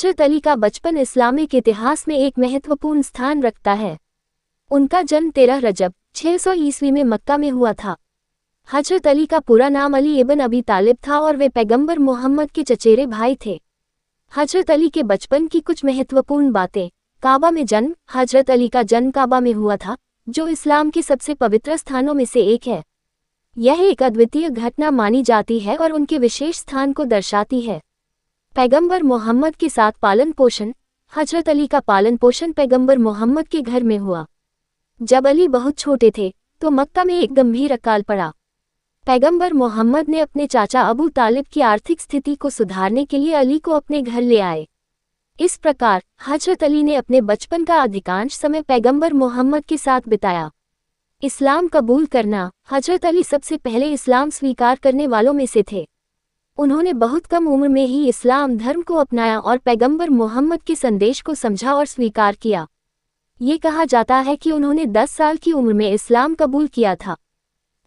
हजरत अली का बचपन इस्लामिक इतिहास में एक महत्वपूर्ण स्थान रखता है। उनका जन्म 13 रजब 600 ईस्वी में मक्का में हुआ था। हजरत अली का पूरा नाम अली इब्न अबी तालिब था और वे पैगंबर मोहम्मद के चचेरे भाई थे। हजरत अली के बचपन की कुछ महत्वपूर्ण बातें। काबा में जन्म। हजरत अली का जन्म काबा में हुआ था, जो इस्लाम के सबसे पवित्र स्थानों में से एक है। यह एक अद्वितीय घटना मानी जाती है और उनके विशेष स्थान को दर्शाती है। पैगंबर मोहम्मद के साथ पालन पोषण। हजरत अली का पालन पोषण पैगंबर मोहम्मद के घर में हुआ। जब अली बहुत छोटे थे तो मक्का में एक गंभीर अकाल पड़ा। पैगंबर मोहम्मद ने अपने चाचा अबू तालिब की आर्थिक स्थिति को सुधारने के लिए अली को अपने घर ले आए। इस प्रकार हजरत अली ने अपने बचपन का अधिकांश समय पैगंबर मोहम्मद के साथ बिताया। इस्लाम कबूल करना। हजरत अली सबसे पहले इस्लाम स्वीकार करने वालों में से थे। उन्होंने बहुत कम उम्र में ही इस्लाम धर्म को अपनाया और पैगंबर मोहम्मद के संदेश को समझा और स्वीकार किया। ये कहा जाता है कि उन्होंने 10 साल की उम्र में इस्लाम कबूल किया था।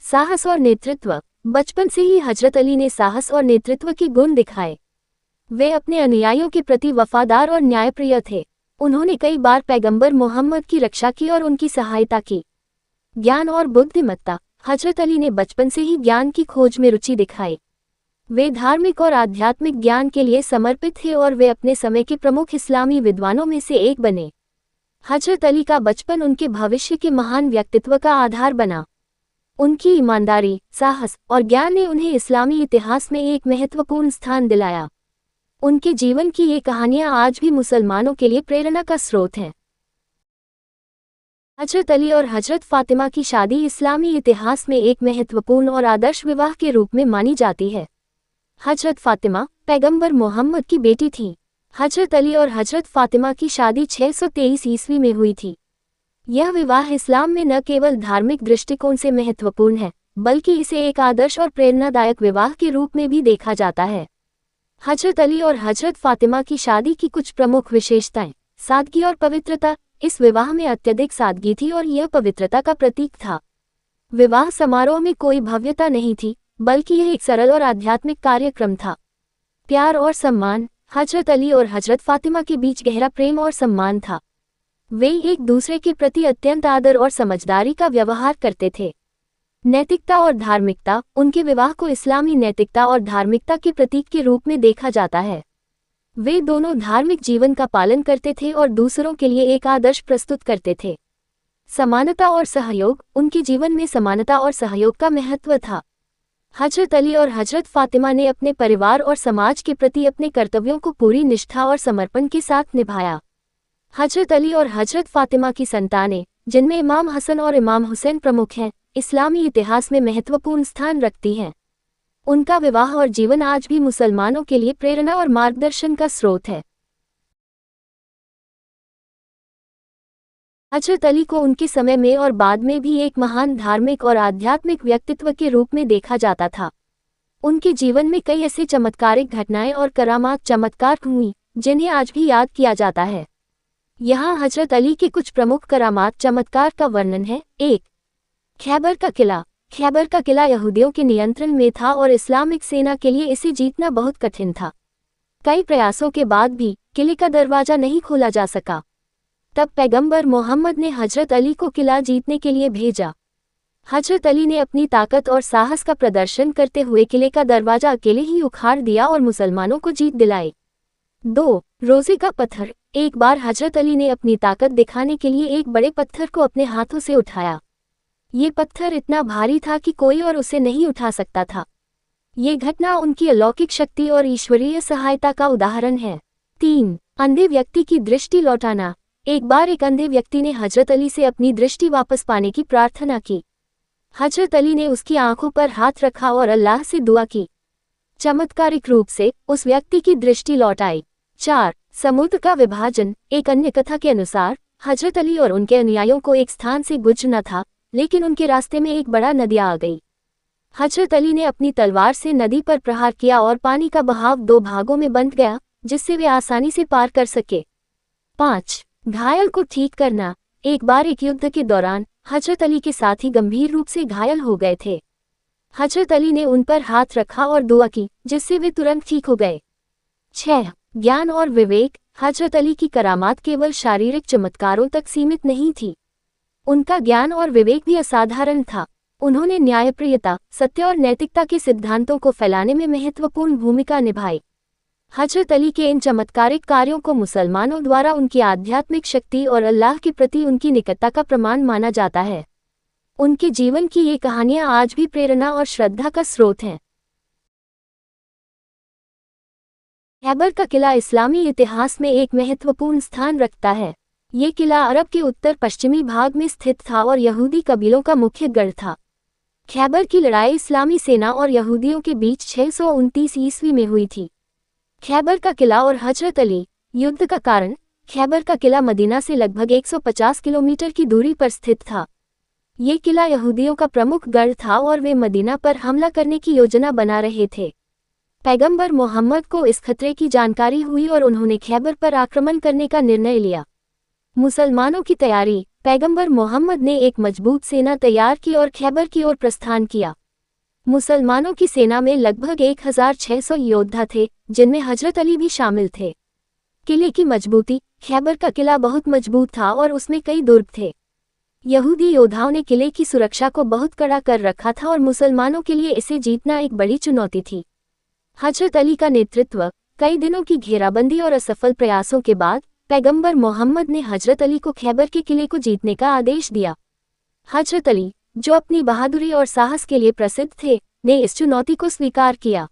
साहस और नेतृत्व। बचपन से ही हजरत अली ने साहस और नेतृत्व के गुण दिखाए। वे अपने अनुयायियों के प्रति वफादार और न्यायप्रिय थे। उन्होंने कई बार पैगंबर मोहम्मद की रक्षा की और उनकी सहायता की। ज्ञान और बुद्धिमत्ता। हजरत अली ने बचपन से ही ज्ञान की खोज में रुचि दिखाई। वे धार्मिक और आध्यात्मिक ज्ञान के लिए समर्पित थे और वे अपने समय के प्रमुख इस्लामी विद्वानों में से एक बने। हजरत अली का बचपन उनके भविष्य के महान व्यक्तित्व का आधार बना। उनकी ईमानदारी, साहस और ज्ञान ने उन्हें इस्लामी इतिहास में एक महत्वपूर्ण स्थान दिलाया। उनके जीवन की ये कहानियां आज भी मुसलमानों के लिए प्रेरणा का स्रोत हैं। हजरत अली और हजरत फातिमा की शादी इस्लामी इतिहास में एक महत्वपूर्ण और आदर्श विवाह के रूप में मानी जाती है। हजरत फातिमा पैगंबर मोहम्मद की बेटी थीं। हजरत अली और हजरत फातिमा की शादी 623 ईस्वी में हुई थी। यह विवाह इस्लाम में न केवल धार्मिक दृष्टिकोण से महत्वपूर्ण है, बल्कि इसे एक आदर्श और प्रेरणादायक विवाह के रूप में भी देखा जाता है। हजरत अली और हजरत फातिमा की शादी की कुछ प्रमुख विशेषताएं। सादगी और पवित्रता। इस विवाह में अत्यधिक सादगी थी और यह पवित्रता का प्रतीक था। विवाह समारोह में कोई भव्यता नहीं थी, बल्कि यह एक सरल और आध्यात्मिक कार्यक्रम था। प्यार और सम्मान। हजरत अली और हजरत फातिमा के बीच गहरा प्रेम और सम्मान था। वे एक दूसरे के प्रति अत्यंत आदर और समझदारी का व्यवहार करते थे। नैतिकता और धार्मिकता। उनके विवाह को इस्लामी नैतिकता और धार्मिकता के प्रतीक के रूप में देखा जाता है। वे दोनों धार्मिक जीवन का पालन करते थे और दूसरों के लिए एक आदर्श प्रस्तुत करते थे। समानता और सहयोग। उनके जीवन में समानता और सहयोग का महत्व था। हजरत अली और हजरत फातिमा ने अपने परिवार और समाज के प्रति अपने कर्तव्यों को पूरी निष्ठा और समर्पण के साथ निभाया। हजरत अली और हजरत फातिमा की संतानें, जिनमें इमाम हसन और इमाम हुसैन प्रमुख हैं, इस्लामी इतिहास में महत्वपूर्ण स्थान रखती हैं। उनका विवाह और जीवन आज भी मुसलमानों के लिए प्रेरणा और मार्गदर्शन का स्रोत है। हजरत अली को उनके समय में और बाद में भी एक महान धार्मिक और आध्यात्मिक व्यक्तित्व के रूप में देखा जाता था। उनके जीवन में कई ऐसे चमत्कारिक घटनाएं और करामात चमत्कार हुई, जिन्हें आज भी याद किया जाता है। यहाँ हजरत अली के कुछ प्रमुख करामात चमत्कार का वर्णन है। 1. खैबर का किला। खैबर का किला यहूदियों के नियंत्रण में था और इस्लामिक सेना के लिए इसे जीतना बहुत कठिन था। कई प्रयासों के बाद भी किले का दरवाजा नहीं खोला जा सका। तब पैगंबर मोहम्मद ने हजरत अली को किला जीतने के लिए भेजा। हजरत अली ने अपनी ताकत और साहस का प्रदर्शन करते हुए किले का दरवाजा अकेले ही उखाड़ दिया और मुसलमानों को जीत दिलाई। 2. रोज़े का पत्थर। एक बार हजरत अली ने अपनी ताकत दिखाने के लिए एक बड़े पत्थर को अपने हाथों से उठाया। ये पत्थर इतना भारी था कि कोई और उसे नहीं उठा सकता था। ये घटना उनकी अलौकिक शक्ति और ईश्वरीय सहायता का उदाहरण है। 3. अंधे व्यक्ति की दृष्टि लौटाना। एक बार एक अंधे व्यक्ति ने हजरत अली से अपनी दृष्टि वापस पाने की प्रार्थना की। हजरत अली ने उसकी आंखों पर हाथ रखा और अल्लाह से दुआ की। चमत्कारिक रूप से उस व्यक्ति की दृष्टि लौट आई। 4. समुद्र का विभाजन। एक अन्य कथा के अनुसार हजरत अली और उनके अनुयायियों को एक स्थान से गुजरना था, लेकिन उनके रास्ते में एक बड़ा नदी आ गई। हजरत अली ने अपनी तलवार से नदी पर प्रहार किया और पानी का बहाव 2 भागों में बंट गया, जिससे वे आसानी से पार कर सके। 5. घायल को ठीक करना। एक बार एक युद्ध के दौरान हजरत अली के साथी गंभीर रूप से घायल हो गए थे। हजरत अली ने उन पर हाथ रखा और दुआ की, जिससे वे तुरंत ठीक हो गए। 6. ज्ञान और विवेक। हजरत अली की करामात केवल शारीरिक चमत्कारों तक सीमित नहीं थी। उनका ज्ञान और विवेक भी असाधारण था। उन्होंने न्यायप्रियता, सत्य और नैतिकता के सिद्धांतों को फैलाने में महत्वपूर्ण भूमिका निभाई। हजरत अली के इन चमत्कारिक कार्यों को मुसलमानों द्वारा उनकी आध्यात्मिक शक्ति और अल्लाह के प्रति उनकी निकटता का प्रमाण माना जाता है। उनके जीवन की ये कहानियां आज भी प्रेरणा और श्रद्धा का स्रोत हैं। खैबर का किला इस्लामी इतिहास में एक महत्वपूर्ण स्थान रखता है। ये किला अरब के उत्तर पश्चिमी भाग में स्थित था और यहूदी कबीलों का मुख्य गढ़ था। खैबर की लड़ाई इस्लामी सेना और यहूदियों के बीच 629 ईस्वी में हुई थी। खैबर का किला और हजरत अली युद्ध का कारण। खैबर का किला मदीना से लगभग 150 किलोमीटर की दूरी पर स्थित था। ये किला यहूदियों का प्रमुख गढ़ था और वे मदीना पर हमला करने की योजना बना रहे थे। पैगंबर मोहम्मद को इस खतरे की जानकारी हुई और उन्होंने खैबर पर आक्रमण करने का निर्णय लिया। मुसलमानों की तैयारी। पैगंबर मोहम्मद ने एक मजबूत सेना तैयार की और खैबर की ओर प्रस्थान किया। मुसलमानों की सेना में लगभग 1600 योद्धा थे, जिनमें हजरत अली भी शामिल थे। किले की मजबूती। खैबर का किला बहुत मजबूत था और उसमें कई दुर्ग थे। यहूदी योद्धाओं ने किले की सुरक्षा को बहुत कड़ा कर रखा था और मुसलमानों के लिए इसे जीतना एक बड़ी चुनौती थी। हजरत अली का नेतृत्व। कई दिनों की घेराबंदी और असफल प्रयासों के बाद पैगंबर मोहम्मद ने हजरत अली को खैबर के किले को जीतने का आदेश दिया। हजरत अली, जो अपनी बहादुरी और साहस के लिए प्रसिद्ध थे, ने इस चुनौती को स्वीकार किया।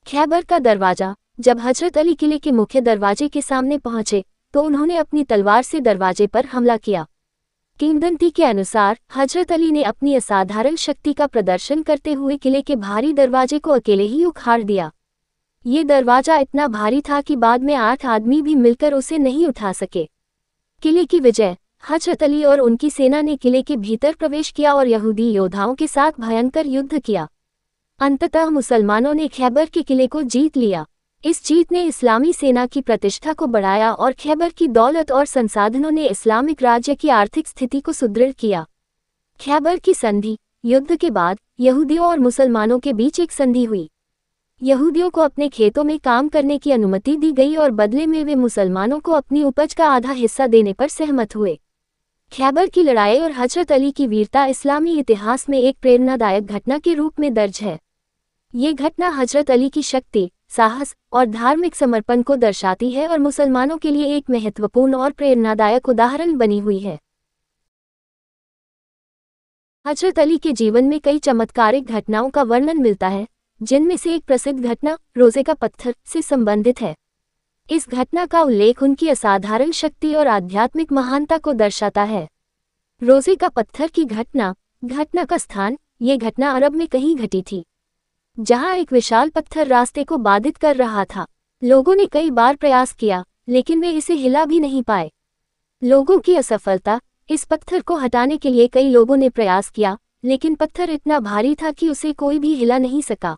खैबर का दरवाजा। जब हजरत अली किले के मुख्य दरवाजे के सामने पहुंचे तो उन्होंने अपनी तलवार से दरवाजे पर हमला किया। किंवदंती के अनुसार हजरत अली ने अपनी असाधारण शक्ति का प्रदर्शन करते हुए किले के भारी दरवाजे को अकेले ही उखाड़ दिया। ये दरवाजा इतना भारी था कि बाद में 8 आदमी भी मिलकर उसे नहीं उठा सके। किले की विजय। हजरत अली और उनकी सेना ने किले के भीतर प्रवेश किया और यहूदी योद्धाओं के साथ भयंकर युद्ध किया। अंततः मुसलमानों ने खैबर के किले को जीत लिया। इस जीत ने इस्लामी सेना की प्रतिष्ठा को बढ़ाया और खैबर की दौलत और संसाधनों ने इस्लामिक राज्य की आर्थिक स्थिति को सुदृढ़ किया। खैबर की संधि। युद्ध के बाद यहूदियों और मुसलमानों के बीच एक संधि हुई। यहूदियों को अपने खेतों में काम करने की अनुमति दी गई और बदले में वे मुसलमानों को अपनी उपज का आधा हिस्सा देने पर सहमत हुए। खैबर की लड़ाई और हजरत अली की वीरता इस्लामी इतिहास में एक प्रेरणादायक घटना के रूप में दर्ज है। ये घटना हजरत अली की शक्ति, साहस और धार्मिक समर्पण को दर्शाती है और मुसलमानों के लिए एक महत्वपूर्ण और प्रेरणादायक उदाहरण बनी हुई है। हजरत अली के जीवन में कई चमत्कारिक घटनाओं का वर्णन मिलता है, जिनमें से एक प्रसिद्ध घटना रोजे का पत्थर से संबंधित है। इस घटना का उल्लेख उनकी असाधारण शक्ति और आध्यात्मिक महानता को दर्शाता है। रोजे का पत्थर की घटना का स्थान। ये घटना अरब में कहीं घटी थी, जहां एक विशाल पत्थर रास्ते को बाधित कर रहा था। लोगों ने कई बार प्रयास किया, लेकिन वे इसे हिला भी नहीं पाए। लोगों की असफलता। इस पत्थर को हटाने के लिए कई लोगों ने प्रयास किया, लेकिन पत्थर इतना भारी था कि उसे कोई भी हिला नहीं सका।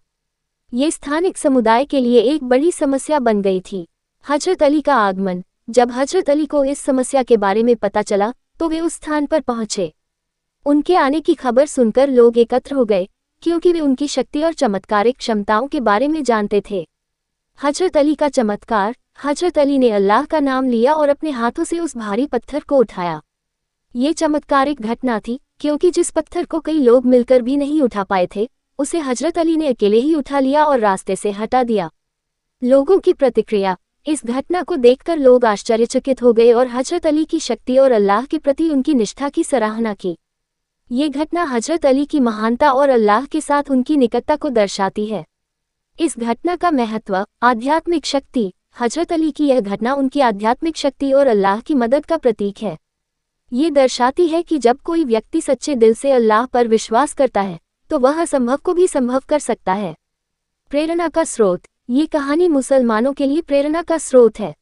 ये स्थानिक समुदाय के लिए एक बड़ी समस्या बन गई थी। हजरत अली का आगमन। जब हजरत अली को इस समस्या के बारे में पता चला तो वे उस स्थान पर पहुंचे। उनके आने की खबर सुनकर लोग एकत्र हो गए, क्योंकि वे उनकी शक्ति और चमत्कारिक क्षमताओं के बारे में जानते थे। हजरत अली का चमत्कार। हजरत अली ने अल्लाह का नाम लिया और अपने हाथों से उस भारी पत्थर को उठाया। ये चमत्कारिक घटना थी, क्योंकि जिस पत्थर को कई लोग मिलकर भी नहीं उठा पाए थे, उसे हजरत अली ने अकेले ही उठा लिया और रास्ते से हटा दिया। लोगों की प्रतिक्रिया। इस घटना को देखकर लोग आश्चर्यचकित हो गए और हजरत अली की शक्ति और अल्लाह के प्रति उनकी निष्ठा की सराहना की। ये घटना हजरत अली की महानता और अल्लाह के साथ उनकी निकटता को दर्शाती है। इस घटना का महत्व। आध्यात्मिक शक्ति। हजरत अली की यह घटना उनकी आध्यात्मिक शक्ति और अल्लाह की मदद का प्रतीक है। ये दर्शाती है कि जब कोई व्यक्ति सच्चे दिल से अल्लाह पर विश्वास करता है, तो वह असंभव को भी संभव कर सकता है। प्रेरणा का स्रोत। ये कहानी मुसलमानों के लिए प्रेरणा का स्रोत है।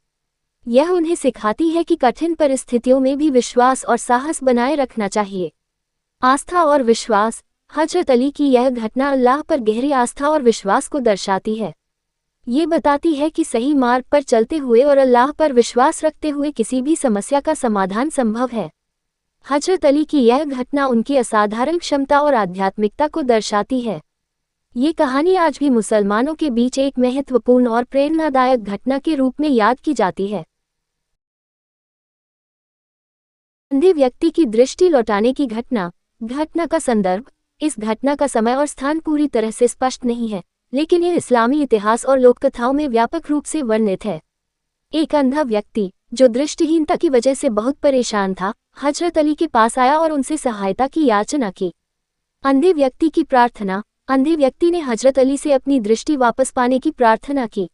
यह उन्हें सिखाती है कि कठिन परिस्थितियों में भी विश्वास और साहस बनाए रखना चाहिए। आस्था और विश्वास। हजरत अली की यह घटना अल्लाह पर गहरी आस्था और विश्वास को दर्शाती है। ये बताती है कि सही मार्ग पर चलते हुए और अल्लाह पर विश्वास रखते हुए किसी भी समस्या का समाधान संभव है। हजरत अली की यह घटना उनकी असाधारण क्षमता और आध्यात्मिकता को दर्शाती है। ये कहानी आज भी मुसलमानों के बीच एक महत्वपूर्ण और प्रेरणादायक घटना के रूप में याद की जाती है। अंधे व्यक्ति की दृष्टि लौटाने की घटना का संदर्भ। इस घटना का समय और स्थान पूरी तरह से स्पष्ट नहीं है, लेकिन यह इस्लामी इतिहास और लोककथाओं में व्यापक रूप से वर्णित है। एक अंधा व्यक्ति जो दृष्टिहीनता की वजह से बहुत परेशान था, हजरत अली के पास आया और उनसे सहायता की याचना की। अंधे व्यक्ति की प्रार्थना। अंधे व्यक्ति ने हजरत अली से अपनी दृष्टि वापस पाने की प्रार्थना की।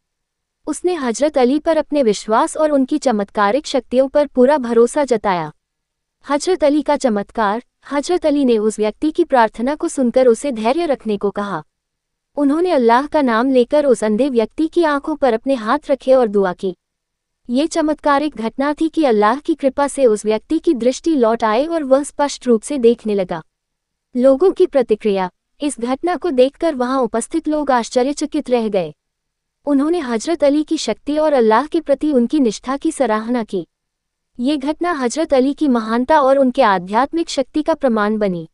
उसने हजरत अली पर अपने विश्वास और उनकी चमत्कारिक शक्तियों पर पूरा भरोसा जताया। हजरत अली का चमत्कार। हजरत अली ने उस व्यक्ति की प्रार्थना को सुनकर उसे धैर्य रखने को कहा। उन्होंने अल्लाह का नाम लेकर उस अंधे व्यक्ति की आंखों पर अपने हाथ रखे और दुआ की। ये चमत्कारिक घटना थी कि अल्लाह की कृपा से उस व्यक्ति की दृष्टि लौट आए और वह स्पष्ट रूप से देखने लगा। लोगों की प्रतिक्रिया। इस घटना को देखकर वहां उपस्थित लोग आश्चर्यचकित रह गए। उन्होंने हजरत अली की शक्ति और अल्लाह के प्रति उनकी निष्ठा की सराहना की। ये घटना हजरत अली की महानता और उनके आध्यात्मिक शक्ति का प्रमाण बनी।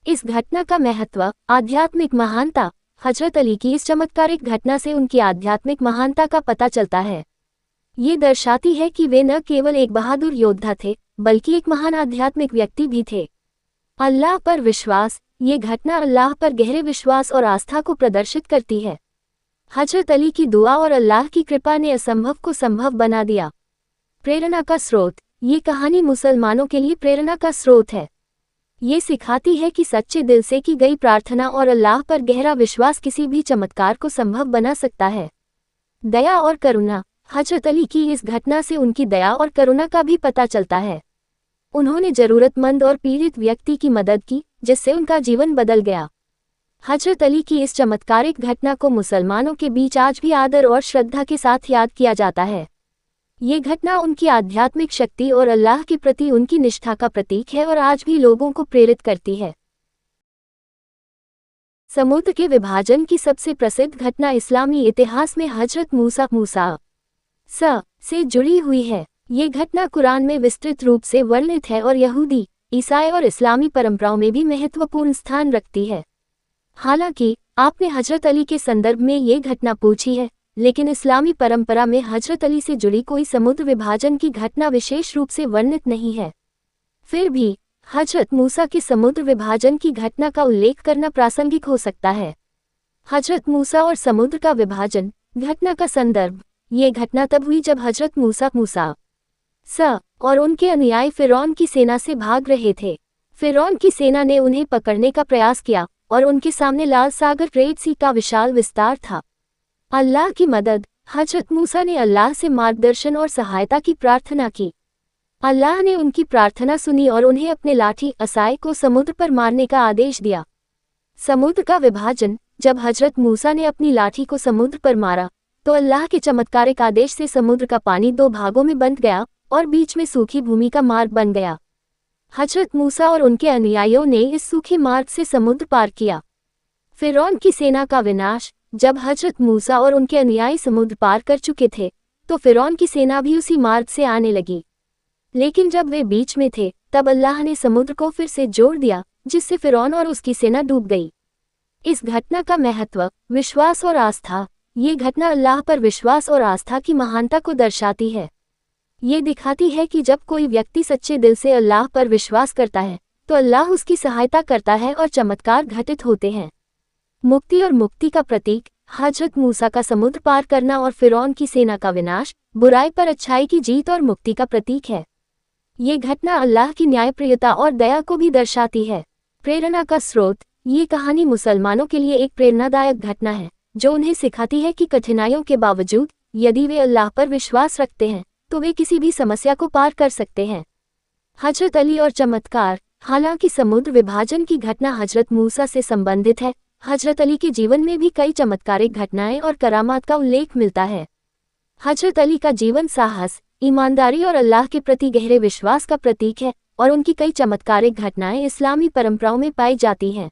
इस घटना का महत्व। आध्यात्मिक महानता। हजरत अली की इस चमत्कारिक घटना से उनकी आध्यात्मिक महानता का पता चलता है। ये दर्शाती है कि वे न केवल एक बहादुर योद्धा थे, बल्कि एक महान आध्यात्मिक व्यक्ति भी थे। अल्लाह पर विश्वास। ये घटना अल्लाह पर गहरे विश्वास और आस्था को प्रदर्शित करती है। हजरत अली की दुआ और अल्लाह की कृपा ने असंभव को संभव बना दिया। प्रेरणा का स्रोत। ये कहानी मुसलमानों के लिए प्रेरणा का स्रोत है। ये सिखाती है कि सच्चे दिल से की गई प्रार्थना और अल्लाह पर गहरा विश्वास किसी भी चमत्कार को संभव बना सकता है। दया और करुणा। हजरत अली की इस घटना से उनकी दया और करुणा का भी पता चलता है। उन्होंने जरूरतमंद और पीड़ित व्यक्ति की मदद की, जिससे उनका जीवन बदल गया। हजरत अली की इस चमत्कारिक घटना को मुसलमानों के बीच आज भी आदर और श्रद्धा के साथ याद किया जाता है। ये घटना उनकी आध्यात्मिक शक्ति और अल्लाह के प्रति उनकी निष्ठा का प्रतीक है और आज भी लोगों को प्रेरित करती है। समुद्र के विभाजन की सबसे प्रसिद्ध घटना इस्लामी इतिहास में हजरत मूसा से जुड़ी हुई है। ये घटना कुरान में विस्तृत रूप से वर्णित है और यहूदी, ईसाई और इस्लामी परंपराओं में भी महत्वपूर्ण स्थान रखती है। हालांकि आपने हजरत अली के संदर्भ में ये घटना पूछी है, लेकिन इस्लामी परंपरा में हजरत अली से जुड़ी कोई समुद्र विभाजन की घटना विशेष रूप से वर्णित नहीं है। फिर भी हजरत मूसा के समुद्र विभाजन की घटना का उल्लेख करना प्रासंगिक हो सकता है। हजरत मूसा और समुद्र का विभाजन। घटना का संदर्भ। ये घटना तब हुई जब हजरत मूसा और उनके अनुयायी फिरौन की सेना से भाग रहे थे। फिरौन की सेना ने उन्हें पकड़ने का प्रयास किया और उनके सामने लाल सागर रेड सी का विशाल विस्तार था। अल्लाह की मदद। हजरत मूसा ने अल्लाह से मार्गदर्शन और सहायता की प्रार्थना की। अल्लाह ने उनकी प्रार्थना सुनी और उन्हें अपने लाठी असाए को समुद्र पर मारने का आदेश दिया। समुद्र का विभाजन। जब हजरत मूसा ने अपनी लाठी को समुद्र पर मारा, तो अल्लाह के चमत्कारिक आदेश से समुद्र का पानी दो भागों में बंट गया और बीच में सूखी भूमि का मार्ग बन गया। हजरत मूसा और उनके अनुयायियों ने इस सूखे मार्ग से समुद्र पार किया। फिरौन की सेना का विनाश। जब हजरत मूसा और उनके अनुयायी समुद्र पार कर चुके थे, तो फिरौन की सेना भी उसी मार्ग से आने लगी। लेकिन जब वे बीच में थे, तब अल्लाह ने समुद्र को फिर से जोड़ दिया, जिससे फिरौन और उसकी सेना डूब गई। इस घटना का महत्व। विश्वास और आस्था। ये घटना अल्लाह पर विश्वास और आस्था की महानता को दर्शाती है। ये दिखाती है कि जब कोई व्यक्ति सच्चे दिल से अल्लाह पर विश्वास करता है, तो अल्लाह उसकी सहायता करता है और चमत्कार घटित होते हैं। मुक्ति और मुक्ति का प्रतीक। हजरत मूसा का समुद्र पार करना और फिरौन की सेना का विनाश बुराई पर अच्छाई की जीत और मुक्ति का प्रतीक है। ये घटना अल्लाह की न्यायप्रियता और दया को भी दर्शाती है। प्रेरणा का स्रोत। ये कहानी मुसलमानों के लिए एक प्रेरणादायक घटना है, जो उन्हें सिखाती है कि कठिनाइयों के बावजूद यदि वे अल्लाह पर विश्वास रखते हैं, तो वे किसी भी समस्या को पार कर सकते हैं। हजरत अली और चमत्कार। हालांकि समुद्र विभाजन की घटना हजरत मूसा से संबंधित है, हजरत अली के जीवन में भी कई चमत्कारिक घटनाएं और करामात का उल्लेख मिलता है। हजरत अली का जीवन साहस, ईमानदारी और अल्लाह के प्रति गहरे विश्वास का प्रतीक है और उनकी कई चमत्कारिक घटनाएं इस्लामी परंपराओं में पाई जाती हैं।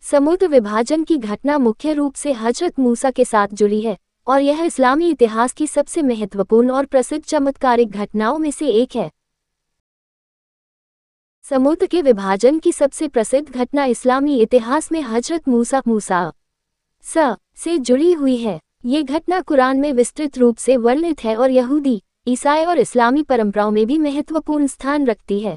समुद्र विभाजन की घटना मुख्य रूप से हजरत मूसा के साथ जुड़ी है और यह इस्लामी इतिहास की सबसे महत्वपूर्ण और प्रसिद्ध चमत्कारिक घटनाओं में से एक है। समुद्र के विभाजन की सबसे प्रसिद्ध घटना इस्लामी इतिहास में हजरत मूसा से जुड़ी हुई है। ये घटना कुरान में विस्तृत रूप से वर्णित है और यहूदी, ईसाई और इस्लामी परंपराओं में भी महत्वपूर्ण स्थान रखती है।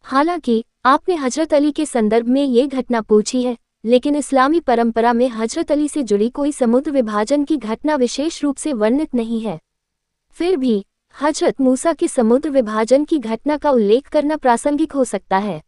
हालांकि आपने हजरत अली के संदर्भ में ये घटना पूछी है, लेकिन इस्लामी परंपरा में हजरत अली से जुड़ी कोई समुद्र विभाजन की घटना विशेष रूप से वर्णित नहीं है। फिर भी हजरत मूसा के समुद्र विभाजन की घटना का उल्लेख करना प्रासंगिक हो सकता है।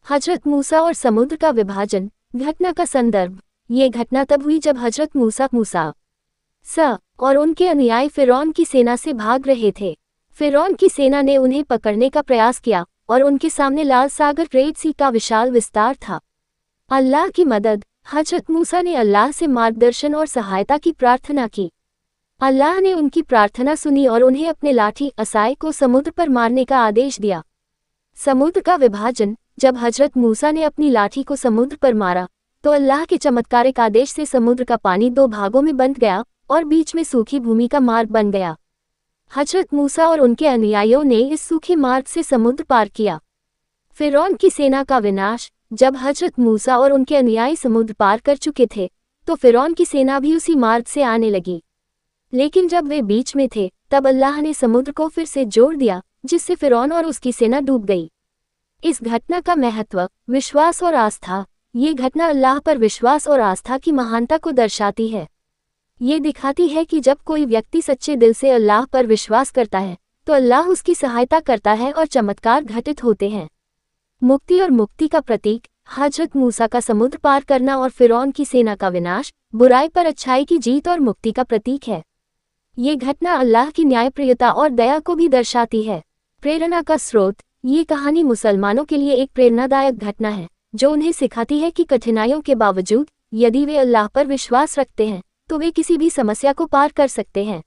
हजरत मूसा और समुद्र का विभाजन घटना का संदर्भ। ये घटना तब हुई जब हजरत मूसा और उनके अनुयायी फिरौन की सेना से भाग रहे थे। फिरौन की सेना ने उन्हें पकड़ने का प्रयास किया और उनके सामने लाल सागर रेड सी का विशाल विस्तार था। अल्लाह की मदद। हजरत मूसा ने अल्लाह से मार्गदर्शन और सहायता की प्रार्थना की। अल्लाह ने उनकी प्रार्थना सुनी और उन्हें अपने लाठी असाए को समुद्र पर मारने का आदेश दिया। समुद्र का विभाजन। जब हजरत मूसा ने अपनी लाठी को समुद्र पर मारा तो अल्लाह के चमत्कारिक आदेश से समुद्र का पानी 2 भागों में बंट गया और बीच में सूखी भूमि का मार्ग बन गया। हजरत मूसा और उनके अनुयायियों ने इस सूखे मार्ग से समुद्र पार किया। फिरौन की सेना का विनाश। जब हजरत मूसा और उनके अनुयायी समुद्र पार कर चुके थे तो फिरौन की सेना भी उसी मार्ग से आने लगी, लेकिन जब वे बीच में थे तब अल्लाह ने समुद्र को फिर से जोड़ दिया, जिससे फिरौन और उसकी सेना डूब गई। इस घटना का महत्व। विश्वास और आस्था। ये घटना अल्लाह पर विश्वास और आस्था की महानता को दर्शाती है। ये दिखाती है कि जब कोई व्यक्ति सच्चे दिल से अल्लाह पर विश्वास करता है तो अल्लाह उसकी सहायता करता है और चमत्कार घटित होते हैं। मुक्ति और मुक्ति का प्रतीक। हजरत मूसा का समुद्र पार करना और फिरौन की सेना का विनाश बुराई पर अच्छाई की जीत और मुक्ति का प्रतीक है। ये घटना अल्लाह की न्यायप्रियता और दया को भी दर्शाती है। प्रेरणा का स्रोत। ये कहानी मुसलमानों के लिए एक प्रेरणादायक घटना है जो उन्हें सिखाती है कि कठिनाइयों के बावजूद यदि वे अल्लाह पर विश्वास रखते हैं तो वे किसी भी समस्या को पार कर सकते हैं।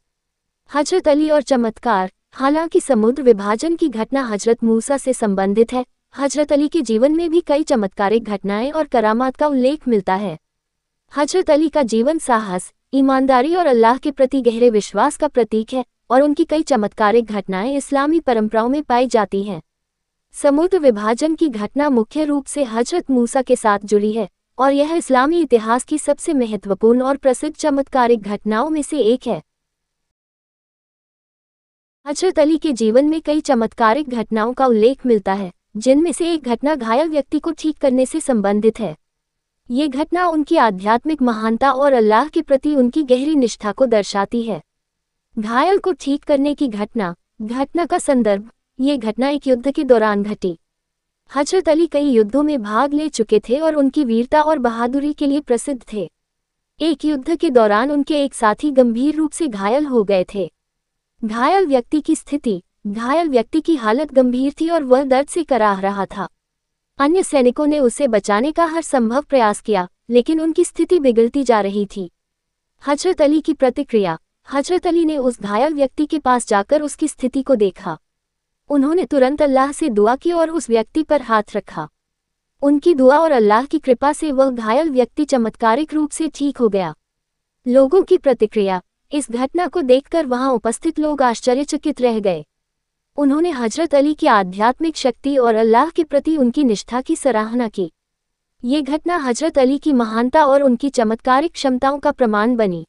हजरत अली और चमत्कार। हालांकि समुद्र विभाजन की घटना हजरत मूसा से संबंधित है, हजरत अली के जीवन में भी कई चमत्कारिक घटनाएं और करामात का उल्लेख मिलता है। हजरत अली का जीवन साहस, ईमानदारी और अल्लाह के प्रति गहरे विश्वास का प्रतीक है और उनकी कई चमत्कारिक घटनाएं इस्लामी परंपराओं में पाई जाती हैं। समुद्र विभाजन की घटना मुख्य रूप से हजरत मूसा के साथ जुड़ी है और यह इस्लामी इतिहास की सबसे महत्वपूर्ण और प्रसिद्ध चमत्कारिक घटनाओं में से एक है। हजरत अली के जीवन में कई चमत्कारिक घटनाओं का उल्लेख मिलता है, जिनमें से एक घटना घायल व्यक्ति को ठीक करने से संबंधित है। ये घटना उनकी आध्यात्मिक महानता और अल्लाह के प्रति उनकी गहरी निष्ठा को दर्शाती है। घायल को ठीक करने की घटना। घटना का संदर्भ। ये घटना एक युद्ध के दौरान घटी। हजरत अली कई युद्धों में भाग ले चुके थे और उनकी वीरता और बहादुरी के लिए प्रसिद्ध थे। एक युद्ध के दौरान उनके एक साथी गंभीर रूप से घायल हो गए थे। घायल व्यक्ति की स्थिति। घायल व्यक्ति की हालत गंभीर थी और वह दर्द से कराह रहा था। अन्य सैनिकों ने उसे बचाने का हर संभव प्रयास किया, लेकिन उनकी स्थिति बिगड़ती जा रही थी। हजरत अली की प्रतिक्रिया। हजरत अली ने उस घायल व्यक्ति के पास जाकर उसकी स्थिति को देखा। उन्होंने तुरंत अल्लाह से दुआ की और उस व्यक्ति पर हाथ रखा। उनकी दुआ और अल्लाह की कृपा से वह घायल व्यक्ति चमत्कारिक रूप से ठीक हो गया। लोगों की प्रतिक्रिया। इस घटना को देखकर वहां उपस्थित लोग आश्चर्यचकित रह गए। उन्होंने हजरत अली की आध्यात्मिक शक्ति और अल्लाह के प्रति उनकी निष्ठा की सराहना की। ये घटना हजरत अली की महानता और उनकी चमत्कारिक क्षमताओं का प्रमाण बनी।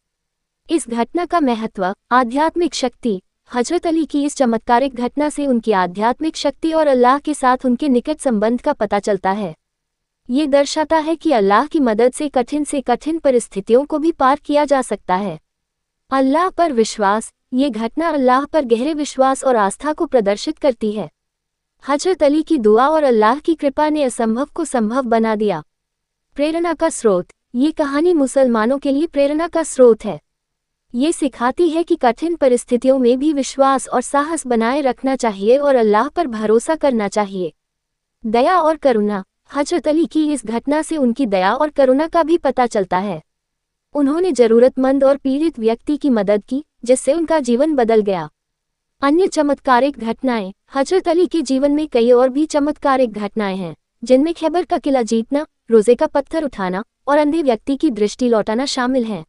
इस घटना का महत्व। आध्यात्मिक शक्ति। हजरत अली की इस चमत्कारिक घटना से उनकी आध्यात्मिक शक्ति और अल्लाह के साथ उनके निकट संबंध का पता चलता है। ये दर्शाता है कि अल्लाह की मदद से कठिन परिस्थितियों को भी पार किया जा सकता है। अल्लाह पर विश्वास। ये घटना अल्लाह पर गहरे विश्वास और आस्था को प्रदर्शित करती है। हजरत अली की दुआ और अल्लाह की कृपा ने असंभव को संभव बना दिया। प्रेरणा का स्रोत। ये कहानी मुसलमानों के लिए प्रेरणा का स्रोत है। ये सिखाती है कि कठिन परिस्थितियों में भी विश्वास और साहस बनाए रखना चाहिए और अल्लाह पर भरोसा करना चाहिए। दया और करुणा। हजरत अली की इस घटना से उनकी दया और करुणा का भी पता चलता है। उन्होंने जरूरतमंद और पीड़ित व्यक्ति की मदद की, जिससे उनका जीवन बदल गया। अन्य चमत्कारिक घटनाएं। हजरत अली के जीवन में कई और भी चमत्कारिक घटनाएं हैं, जिनमें खैबर का किला जीतना, रोजे का पत्थर उठाना और अंधे व्यक्ति की दृष्टि लौटाना शामिल हैं।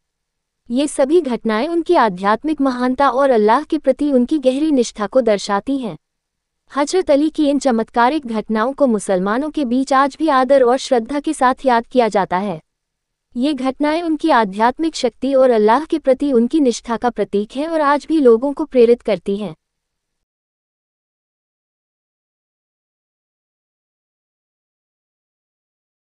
ये सभी घटनाएं उनकी आध्यात्मिक महानता और अल्लाह के प्रति उनकी गहरी निष्ठा को दर्शाती हैं। हजरत अली की इन चमत्कारिक घटनाओं को मुसलमानों के बीच आज भी आदर और श्रद्धा के साथ याद किया जाता है। ये घटनाएं उनकी आध्यात्मिक शक्ति और अल्लाह के प्रति उनकी निष्ठा का प्रतीक है और आज भी लोगों को प्रेरित करती हैं।